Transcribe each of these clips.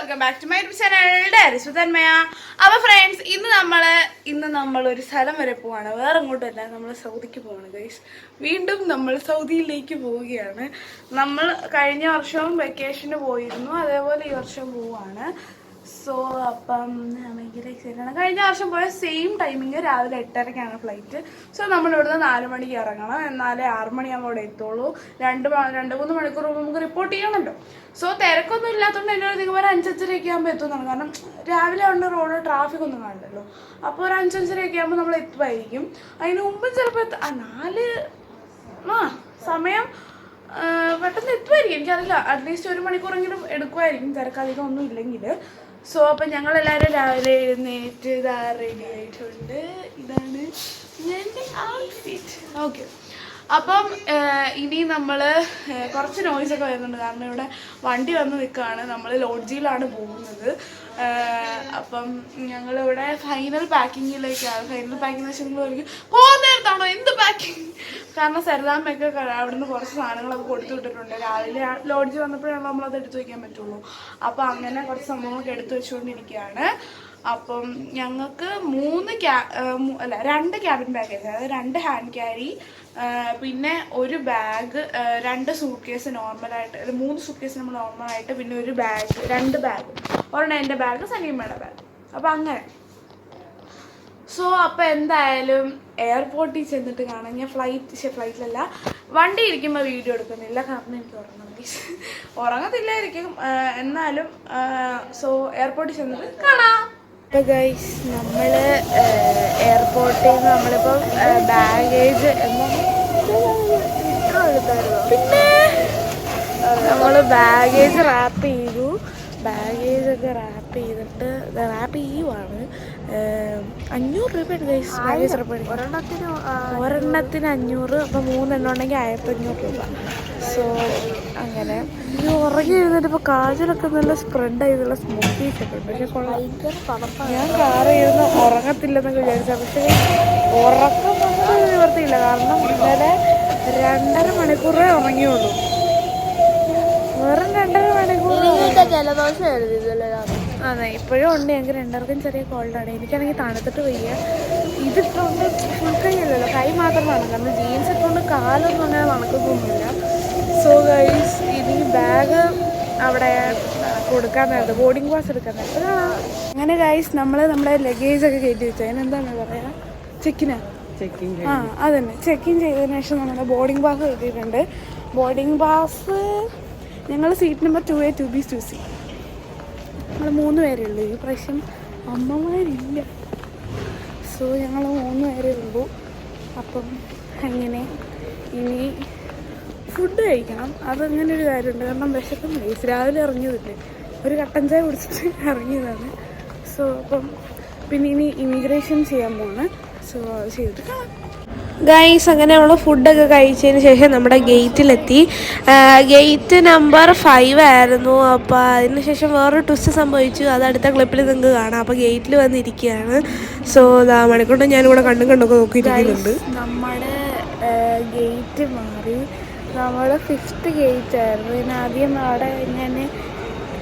Welcome back to my YouTube channel Thanmaya. അപ്പോൾ friends, ഇന്ന് നമ്മൾ ഒരു സ്ഥലം വരെ പോവാണ്. വേറെ അങ്ങോട്ടല്ല, നമ്മൾ സൗദിക്ക് പോവാണ് ഗൈസ്. വീണ്ടും നമ്മൾ സൗദിയിലേക്ക് പോവുകയാണ്. നമ്മൾ കഴിഞ്ഞ വർഷവും വെക്കേഷന് പോയിരുന്നു, അതേപോലെ ഈ വർഷം പോവാണ്. സോ അപ്പം ഭയങ്കര എക്സൈറ്റഡ്. കഴിഞ്ഞ വർഷം പോയ സെയിം ടൈമിങ് രാവിലെ 8:30-ക്കാണ് ഫ്ലൈറ്റ്. സോ നമ്മൾ ഇവിടുന്ന് 4 മണിക്ക് ഇറങ്ങണം, എന്നാലേ 6 മണിയാകുമ്പോൾ ഇവിടെ എത്തുള്ളൂ. 2-3 മണിക്കൂർ നമുക്ക് റിപ്പോർട്ട് ചെയ്യണമല്ലോ. സോ തിരക്കൊന്നും ഇല്ലാത്തതുകൊണ്ട് എന്നോട് നിങ്ങൾ ഒരു 5-5:30 ആകുമ്പോൾ എത്തുന്നതാണ്. കാരണം രാവിലെ ഉണ്ട് റോഡ് ട്രാഫിക് ഒന്നും കാണണ്ടല്ലോ. അപ്പോൾ ഒരു 5-5:30 ആകുമ്പോൾ നമ്മൾ എത്തുമായിരിക്കും. അതിന് മുമ്പ് ചിലപ്പോൾ സമയം പെട്ടെന്ന് എത്തുമായിരിക്കും, എനിക്കറിയില്ല. അറ്റ്ലീസ്റ്റ് 1 മണിക്കൂറെങ്കിലും എടുക്കുമായിരിക്കും, തിരക്കധികം ഒന്നും ഇല്ലെങ്കിൽ. സോ അപ്പം ഞങ്ങളെല്ലാവരും രാവിലെ എഴുന്നേറ്റ് റെഡി ആയിട്ടുണ്ട്. ഇതാണ് എൻ്റെ ഔട്ട്ഫിറ്റ്. ഓക്കെ, അപ്പം ഇനി നമ്മൾ കുറച്ച് നോയ്സൊക്കെ വരുന്നുണ്ട്, കാരണം ഇവിടെ വണ്ടി വന്ന് നിൽക്കുകയാണ്. നമ്മൾ ലോഡ്ജിയിലാണ് പോകുന്നത്. അപ്പം ഞങ്ങളിവിടെ ഫൈനൽ പാക്കിങ്ങിലേക്കാണ്. ഫൈനൽ പാക്കിംഗ് എന്ന് വെച്ചാൽ നിങ്ങൾ പറയും പോകുന്നേരത്താണോ എന്ത് പാക്കിങ്? കാരണം സരിതാമ്മയൊക്കെ അവിടുന്ന് കുറച്ച് സാധനങ്ങളൊക്കെ കൊടുത്തു വിട്ടിട്ടുണ്ട്. രാവിലെ ലോഡ്ജ് വന്നപ്പോഴാണ് നമ്മളത് എടുത്തു വയ്ക്കാൻ പറ്റുള്ളൂ. അപ്പം അങ്ങനെ കുറച്ച് സംഭവങ്ങളൊക്കെ എടുത്തു വെച്ചുകൊണ്ടിരിക്കുകയാണ്. അപ്പം ഞങ്ങൾക്ക് 2 ക്യാബിൻ ബാഗേജ്, അതായത് 2 ഹാൻഡ് ക്യാരി, പിന്നെ ഒരു ബാഗ്, 2 സൂട്ട്കേസ് നോർമലായിട്ട്, 3 സൂട്ട്കേസ് നമ്മൾ നോർമലായിട്ട്, പിന്നെ ഒരു ബാഗ്, 2 ബാഗ്, ഒരെണ്ണം എൻ്റെ ബാഗ്, സനീമയുടെ ബാഗ്. അപ്പം അങ്ങനെ. സോ അപ്പം എന്തായാലും എയർപോർട്ടിൽ ചെന്നിട്ട് കാണാം. ഞാൻ ഫ്ലൈറ്റിലല്ല, വണ്ടി ഇരിക്കുമ്പോൾ വീഡിയോ എടുക്കുന്നില്ല, കാരണം എനിക്ക് ഉറങ്ങത്തില്ലായിരിക്കും. എന്നാലും സോ എയർപോർട്ടിൽ ചെന്നിട്ട് കാണാം. അപ്പോൾ ഗൈസ്, നമ്മൾ എയർപോർട്ടിൽ നിന്ന് നമ്മളിപ്പോൾ ബാഗേജ് പിന്നെ നമ്മൾ ബാഗേജ് റാപ്പ് ചെയ്തു. ബാഗേജൊക്കെ റാപ്പ് ചെയ്തിട്ട് റാപ്പ് ചെയ്യുവാണ്. 500 രൂപയാണ് ഗൈസ് ബാഗേജ് റാപ്പ്. ഒരെണ്ണത്തിന് 500, അപ്പോൾ 3 എണ്ണം ഉണ്ടെങ്കിൽ 1500 രൂപ. സോ അങ്ങനെ ഉറങ്ങി എഴുന്നിട്ട് ഇപ്പോൾ കാജലൊക്കെ നല്ല സ്പ്രെഡ് ആയതുള്ള സ്മൂത്തീസ് ഒക്കെ ഉണ്ട്. പക്ഷെ ഞാൻ കാറ് ചെയ്യുന്ന ഉറങ്ങത്തില്ലെന്നൊക്കെ വിചാരിച്ചാൽ, പക്ഷേ ഉറക്കം നമുക്ക് നിവർത്തിയില്ല. കാരണം ഇന്നലെ 2.5 മണിക്കൂറേ ഉറങ്ങിയുള്ളൂ. വെറും 2.5 മണിക്കൂർ. ജലദോഷം എഴുതിയതല്ലേ? അതെ, ഇപ്പോഴും ഉണ്ട്. ഞങ്ങൾക്ക് 2 ചെറിയ കോൾഡാണ്. എനിക്കാണെങ്കിൽ തണുത്തിട്ട് വയ്യ. ഇതിട്ടുണ്ട് ഫുൾ കൈ അല്ലല്ലോ, കൈ മാത്രമാണ്. കാരണം ജീൻസ് ഇട്ടുകൊണ്ട് കാലൊന്നും അങ്ങനെ നടക്കുന്നൊന്നുമില്ല. സോ ഗൈസ്, ഇനി ബാഗ് അവിടെ കൊടുക്കാൻ നേരത്തെ, ബോർഡിംഗ് പാസ് എടുക്കാൻ നേരത്തെ അങ്ങനെ ഗൈസ് നമ്മുടെ ലഗേജൊക്കെ കയറ്റി വെച്ചു. അതിനെന്താണ് പറയുക, അതന്നെ ചെക്കിൻ ചെയ്തതിന് ശേഷം നമ്മുടെ ബോർഡിംഗ് പാസ് കിട്ടിയിട്ടുണ്ട്. ബോർഡിംഗ് പാസ് ഞങ്ങൾ seat number 2A 2B 2C. ഞങ്ങൾ 3 പേരേ ഉള്ളൂ. ഈ പ്രാവശ്യം അമ്മമാരില്ല. സോ ഞങ്ങൾ 3 പേരേ ഉള്ളൂ. അപ്പം അങ്ങനെ ഇനി ഫുഡ് കഴിക്കണം. അതങ്ങനെ ഒരു കാര്യമുണ്ട്, കാരണം വിശക്കുന്നില്ല. രാവിലെ ഇറങ്ങിയതില്ലേ, ഒരു കട്ടൻ ചായ കുടിച്ചിട്ട് ഇറങ്ങിയതാണ്. സോ അപ്പം പിന്നെ ഇനി ഇമിഗ്രേഷൻ ചെയ്യാൻ പോവാണ്. സോ അത് ചെയ്തിട്ട് കാണാം ഗൈസ്. അങ്ങനെ നമ്മൾ ഫുഡൊക്കെ കഴിച്ചതിന് ശേഷം നമ്മുടെ ഗേറ്റിലെത്തി. ഗേറ്റ് നമ്പർ 5 ആയിരുന്നു. അപ്പോൾ അതിന് ശേഷം വേറൊരു ട്വിസ്റ്റ് സംഭവിച്ചു, അത് അടുത്ത ക്ലിപ്പിൽ നിങ്ങൾക്ക് കാണാം. അപ്പോൾ ഗേറ്റിൽ വന്നിരിക്കുകയാണ്. സോ മണിക്കൊണ്ട് ഞാനിവിടെ കണ്ടൊക്കെ നോക്കിയിരിക്കുന്നുണ്ട്. നമ്മുടെ ഗേറ്റ് മാറി, നമ്മുടെ 5th ഗേറ്റ് ആയിരുന്നു. പിന്നെ ആദ്യം അവിടെ ഞാൻ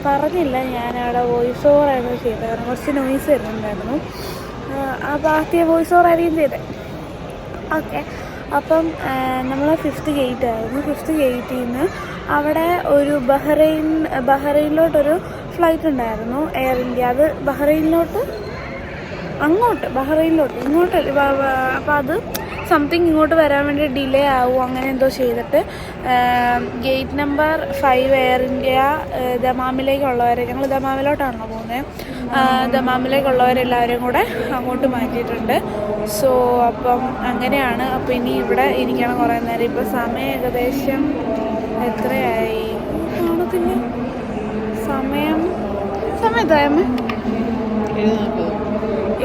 പറഞ്ഞില്ല, ഞാനവിടെ വോയിസ് ഓവറായിരുന്നു ചെയ്തത്, കാരണം കുറച്ച് നോയ്സ് വരുന്നുണ്ടായിരുന്നു. അപ്പോൾ ആദ്യം വോയിസ് ഓവർ ആയിരിക്കും ചെയ്തത്. ഓക്കെ, അപ്പം നമ്മൾ 5th ഗേറ്റ് ആയിരുന്നു. 5th ഗേറ്റിൽ നിന്ന് അവിടെ ഒരു ബഹ്റൈനിലോട്ടൊരു ഫ്ലൈറ്റ് ഉണ്ടായിരുന്നു, എയർ ഇന്ത്യ. അത് ബഹ്റൈനിലോട്ട് ഇങ്ങോട്ട്. അപ്പോൾ അത് സംതിങ് ഇങ്ങോട്ട് വരാൻ വേണ്ടി ഡിലേ ആവും, അങ്ങനെ എന്തോ ചെയ്തിട്ട് ഗേറ്റ് നമ്പർ 5 എയർ ഇന്ത്യ ദമാമിലേക്കുള്ളവരെ, ഞങ്ങൾ ദമാമിലോട്ടാണല്ലോ പോകുന്നത്, ദമാമിലേക്കുള്ളവരെല്ലാവരും കൂടെ അങ്ങോട്ട് മാറ്റിയിട്ടുണ്ട്. സോ അപ്പം അങ്ങനെയാണ്. അപ്പോൾ ഇനി ഇവിടെ ഇരിക്കണം കുറേ നേരം. ഇപ്പോൾ സമയം ഏകദേശം എത്രയായി കാണത്തില്ല, സമയം എത്രയാമേ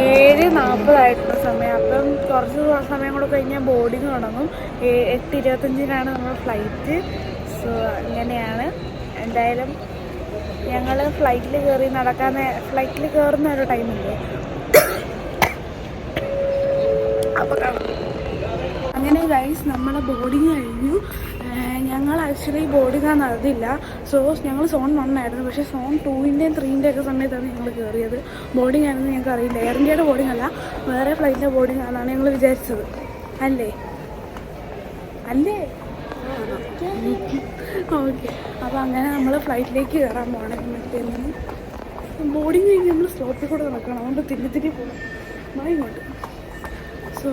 7:40 സമയം. അപ്പം കുറച്ച് സമയം കൂടെ കഴിഞ്ഞാൽ ബോർഡിങ് തുടങ്ങും. 8:25 നമ്മുടെ ഫ്ലൈറ്റ്. സോ അങ്ങനെയാണ്. എന്തായാലും ഞങ്ങൾ ഫ്ലൈറ്റിൽ കയറുന്ന ഒരു ടൈമില്ലേ, അപ്പോൾ അങ്ങനെ ഗൈസ് നമ്മളെ ബോർഡിങ് കഴിഞ്ഞു. ഞങ്ങൾ ആക്ച്വലി ബോർഡിംഗ് നടന്നില്ല. സോ ഞങ്ങൾ സോൺ 1 ആയിരുന്നു. പക്ഷേ സോൺ 2-ൻ്റെയും 3-ൻ്റെയും ഒക്കെ സമയത്താണ് ഞങ്ങൾ കയറിയത്. ബോർഡിംഗ് ആണെന്ന് ഞങ്ങൾക്ക് അറിയില്ല. എയർ ഇന്ത്യയുടെ ബോർഡിംഗ് അല്ല, വേറെ ഫ്ലൈറ്റിൻ്റെ ബോർഡിംഗ് ആണെന്നാണ് ഞങ്ങൾ വിചാരിച്ചത്. അല്ലേ അല്ലേ ഓക്കെ. അപ്പോൾ അങ്ങനെ നമ്മൾ ഫ്ലൈറ്റിലേക്ക് കയറാൻ പോകണം. മറ്റേന്ന് ബോർഡിംഗ് കഴിഞ്ഞ് നമ്മൾ സ്റ്റോപ്പിൽ കൂടെ നടക്കണം. അതുകൊണ്ട് തിരി പോകണം ഇങ്ങോട്ട്. സോ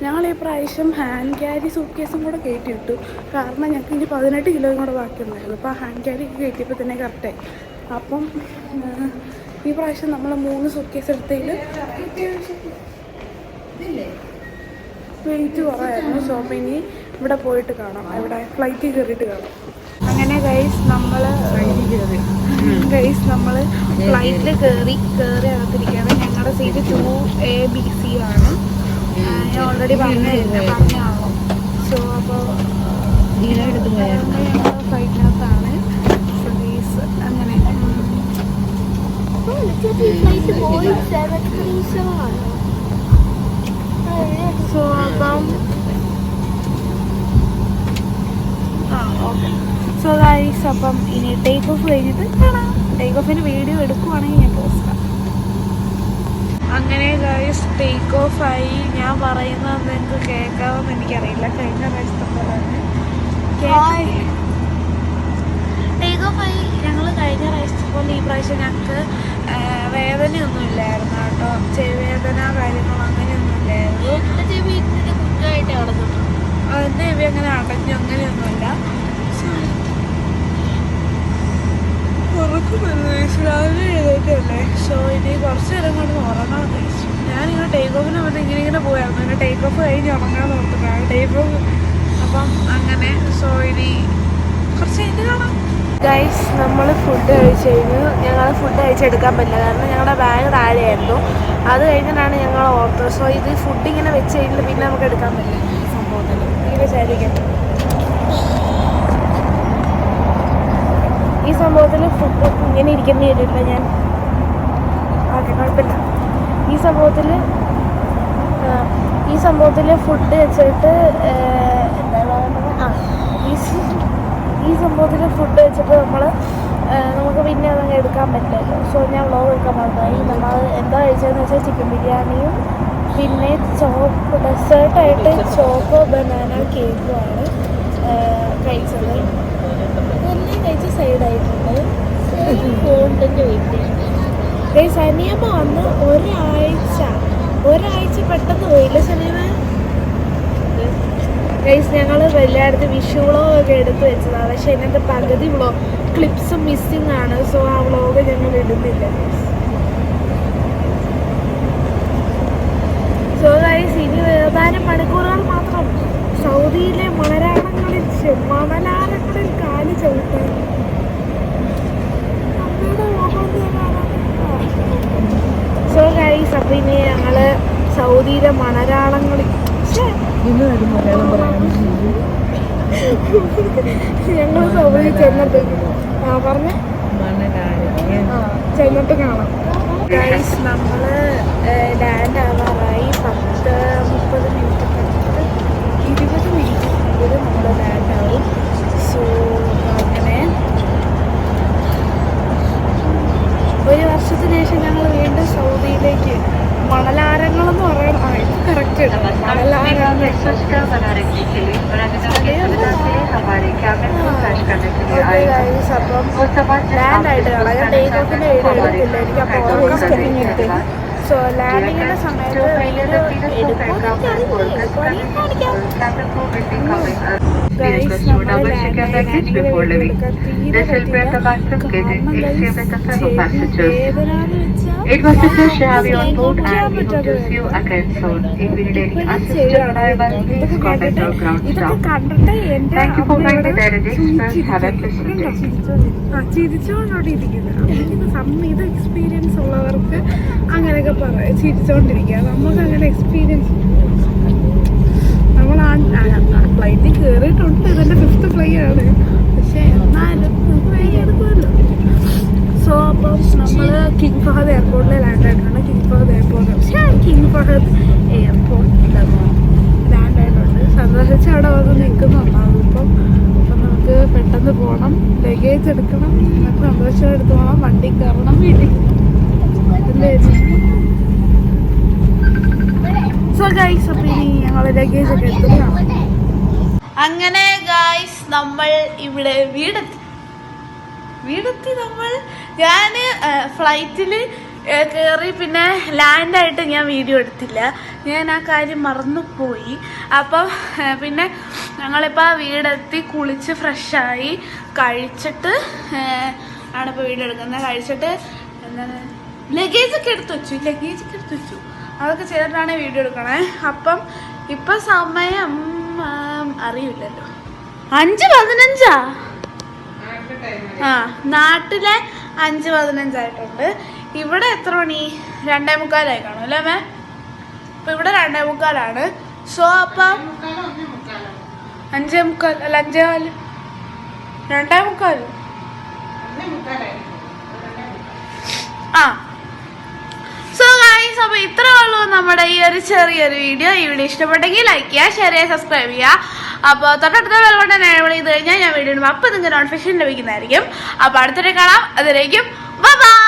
ഞങ്ങൾ ഈ പ്രാവശ്യം ഹാൻഡ് ക്യാരി സൂട്ട് കേസും കൂടെ കയറ്റിയിട്ടു. കാരണം ഞങ്ങൾക്ക് ഇനി 18 കിലോയും കൂടെ ബാക്കിയുണ്ടായിരുന്നു. അപ്പോൾ ആ ഹാൻഡ് ക്യാരി കയറ്റിയപ്പോൾ തന്നെ കറക്റ്റായി. അപ്പം ഈ പ്രാവശ്യം നമ്മൾ 3 സൂട്ട് കേസ് എടുത്തതിൽ വെയിറ്റ് കുറവായിരുന്നു. സോ അപ്പോൾ ഇനി ഇവിടെ പോയിട്ട് കാണാം, ഇവിടെ ഫ്ലൈറ്റിൽ കയറിയിട്ട് കാണാം. അങ്ങനെ ഗൈസ് നമ്മൾ ഫ്ലൈറ്റിൽ കയറി അകത്തിരിക്കുകയാണ്. ഞങ്ങളുടെ സീറ്റ് 2ABC ആണ്. ഞാൻ ഓൾറെഡി പറഞ്ഞാണല്ലോ. സോ അപ്പോൾ ഫ്ലൈറ്റിനകത്താണ്. അങ്ങനെ സോ അപ്പം ഓക്കെ. സോ ഗൈസ് അപ്പം ഇനി ടേക്ക് ഓഫ് കഴിഞ്ഞിട്ട് കാണാം. ടേക്ക് ഓഫിന് വീഡിയോ എടുക്കുവാണെങ്കിൽ ഞാൻ പോസ്റ്റ് ചെയ്യാം. അങ്ങനെ ഗൈസ് ടേക്ക് ഓഫായി. ഞാൻ പറയുന്നത് നിങ്ങൾക്ക് കേൾക്കാമെന്ന് എനിക്കറിയില്ല. കഴിഞ്ഞ പ്രാവശ്യത്തെ പോലെ തന്നെ ടേക്ക് ഓഫായി. ഞങ്ങൾ കഴിഞ്ഞ പ്രാവശ്യത്തെ പോലെ ഈ പ്രാവശ്യം ഞങ്ങൾക്ക് വേദനയൊന്നും ഇല്ലായിരുന്നു കേട്ടോ. ചെവിവേദന കാര്യങ്ങളോ അങ്ങനെയൊന്നും ഇല്ലായിരുന്നു. എൻ്റെ ചെവി അങ്ങനെ അടഞ്ഞു അങ്ങനെയൊന്നുമില്ല. രാവിലെ എഴുതേറ്റല്ലേ. സോ ഇനി കുറച്ച് നേരം കൊണ്ട് ഉറങ്ങാൻ കഴിച്ചു. ഞാനിങ്ങനെ ടേക്ക് ഓഫിന് വന്ന് ഇങ്ങനെ പോയായിരുന്നു. പിന്നെ ടേക്ക് ഓഫ് കഴിഞ്ഞ് ഉറങ്ങാമെന്ന് ഓർത്തിട്ടാണ് ടേക്ക് ഓഫ്. അപ്പം അങ്ങനെ സോ ഇനി കുറച്ച് കഴിഞ്ഞ് കാണാം. ഗൈസ് നമ്മൾ ഫുഡ് കഴിച്ച് കഴിഞ്ഞു. ഞങ്ങൾ ഫുഡ് കഴിച്ചെടുക്കാൻ പറ്റില്ല, കാരണം ഞങ്ങളുടെ ബാഗ് താഴെയായിരുന്നു. അത് കഴിഞ്ഞിട്ടാണ് ഞങ്ങൾ ഓർത്തത്. സോ ഇത് ഫുഡ് ഇങ്ങനെ വെച്ച് കഴിഞ്ഞിട്ട് പിന്നെ നമുക്ക് എടുക്കാൻ പറ്റില്ല. ഈ സംഭവത്തിൽ ഇങ്ങനെ ശരിക്കും ഈ സംഭവത്തിൽ ഫുഡ് ഇങ്ങനെ ഇരിക്കേണ്ടി വരില്ല. ഞാൻ ഓക്കെ കുഴപ്പമില്ല. ഈ സംഭവത്തിൽ ഫുഡ് വെച്ചിട്ട് ഈ സംഭവത്തിൽ ഫുഡ് വെച്ചിട്ട് നമുക്ക് പിന്നെ അതങ്ങ് എടുക്കാൻ പറ്റില്ലല്ലോ. സോ ഞാൻ വ്ളോഗ് എടുക്കാൻ മറന്നുപോയി. നമ്മൾ എന്താ കഴിച്ചതെന്ന് വെച്ചാൽ ചിക്കൻ ബിരിയാണിയും പിന്നെ ഡെസേർട്ടായിട്ട് ചോക്കോ ബനാന കേക്കുമാണ് കഴിച്ചത്. ഇതെല്ലാം കഴിച്ച് സൈഡായിട്ടുണ്ട്. സനിയമ്മ വന്ന് ഒരാഴ്ച പെട്ടെന്ന് പോയില്ല സനിയമ്മ. ഗൈസ് ഞങ്ങൾ എല്ലായിടത്തും വിഷു വ്ളോഗൊക്കെ എടുത്ത് വെച്ചതാണ്. പക്ഷെ ഇതിൻ്റെ പകുതി ക്ലിപ്സും മിസ്സിങ് ആണ്. സോ ആ വ്ളോഗ് ഞങ്ങൾ ഇടുന്നില്ല. സോ ഗൈസ് ഇനി ഏതാനും മണിക്കൂറുകൾ മാത്രം സൗദിയിലെ മണലാരങ്ങളിൽ കാല് ചവിട്ടാൻ. സോ ഗൈസ് അപ്പം ഇനി ഞങ്ങൾ സൗദിയിലെ മണരാളങ്ങളിൽ ഞങ്ങൾ സൗദി ചെന്നിട്ട് ചെന്നിട്ട് കാണാം. ഗൈസ് നമ്മൾ ലാൻഡ് ആവാറായി. 10-30 മിനിറ്റ് കഴിഞ്ഞിട്ട് 20 മിനിറ്റ് നമ്മൾ ലാൻഡ് ആവും. സോ അങ്ങനെ 1 വർഷത്തിന് ശേഷം ഞങ്ങൾ വീണ്ടും സൗദിയിലേക്ക് മണലാരങ്ങളെന്ന് പറയണം. ഇത് കറക്റ്റ് മണലാരങ്ങൾ. അപ്പം ലാൻഡായിട്ട് കാണാം. ഞാൻ ടേക്ക് ഓഫിൻ്റെ വീഡിയോ എടുത്തില്ല, എനിക്ക് അപ്പോൾ കഴിഞ്ഞിട്ട്. സോ ലാൻഡിങ്ങിൻ്റെ സമയത്ത് It was a pleasure to have you on board and we hope to see you again soon. If you need any assistance on arrival, please contact our ground staff. Thank you for flying with Air India Express. Have a pleasant day. ചിരിച്ചുകൊണ്ടിരിക്കുന്നത് ഇത് experience ഉള്ളവർക്ക് അങ്ങനെയൊക്കെ പറയാം. ചിരിച്ചുകൊണ്ടിരിക്കുക. നമുക്ക് അങ്ങനെ experience നമ്മൾ ഫ്ലൈറ്റിൽ കയറിയിട്ടുണ്ട്. ഇതെൻ്റെ 5th ഫ്ലൈ ആണ്. പക്ഷേ എന്നാലും ഫ്ലൈ എടുക്കുമല്ലോ. സോ അപ്പം നമ്മൾ കിങ് ഫഹദ് എയർപോർട്ടിൽ ലാൻഡ് ആയിട്ടുണ്ട്. കിങ് ഫഹദ് എയർപോർട്ട് ലാൻഡ് ആയിട്ടുണ്ട്. സന്ദർശിച്ച് അവിടെ വന്ന് നിൽക്കുന്നുണ്ടാകും. ലഗേജ് എടുക്കണം, എന്നിട്ട് സന്തോഷം എടുത്ത് പോകണം, വണ്ടി കയറണം, വീട്ടിൽ സോ ഗൈസ്. അപ്പം ഇനി ഞങ്ങൾ ലഗേജ് ഒക്കെ എടുത്തിട്ട് കാണാം. അങ്ങനെ ഗൈസ് നമ്മൾ ഇവിടെ വീടെത്തി നമ്മൾ. ഞാൻ ഫ്ലൈറ്റിൽ കയറി പിന്നെ ലാൻഡായിട്ട് ഞാൻ വീഡിയോ എടുത്തില്ല, ഞാൻ ആ കാര്യം മറന്നുപോയി. അപ്പം പിന്നെ ഞങ്ങളിപ്പോൾ വീടെത്തി കുളിച്ച് ഫ്രഷായി കഴിച്ചിട്ട് ആണിപ്പോൾ വീഡിയോ എടുക്കുന്നത്. കഴിച്ചിട്ട് എന്താണ് ലഗേജൊക്കെ എടുത്ത് വെച്ചു അതൊക്കെ ചെയ്തിട്ടാണ് വീഡിയോ എടുക്കണേ. അപ്പം ഇപ്പം സമയം അറിയില്ലല്ലോ, 5:15. ആ, നാട്ടിലെ 5:15 ഇവിടെ എത്ര മണി? 2:45 കാണും അല്ലേ മേ? അപ്പം ഇവിടെ 2:45. സോ അപ്പം 5:45 അല്ല 5:15 2:45. ആ, സോ ഗൈസ്, അപ്പോൾ ഇത്രേ ഉള്ളൂ നമ്മുടെ ഈ ഒരു ചെറിയൊരു വീഡിയോ. ഈ വീഡിയോ ഇഷ്ടപ്പെട്ടെങ്കിൽ ലൈക്ക് ചെയ്യുക, ഷെയർ ചെയ്യുക, സബ്സ്ക്രൈബ് ചെയ്യുക. അപ്പോൾ തൊട്ടടുത്ത ബെൽ ബട്ടൺ എനേബിൾ ചെയ്ത് കഴിഞ്ഞാൽ ഞാൻ വീഡിയോ ഇടുമ്പോൾ അപ്പോൾ നിങ്ങൾക്ക് നോട്ടിഫിക്കേഷൻ ലഭിക്കുന്നതായിരിക്കും. അപ്പോൾ അടുത്തൊരു കാണാം. അതിലേക്കും ബൈ ബൈ.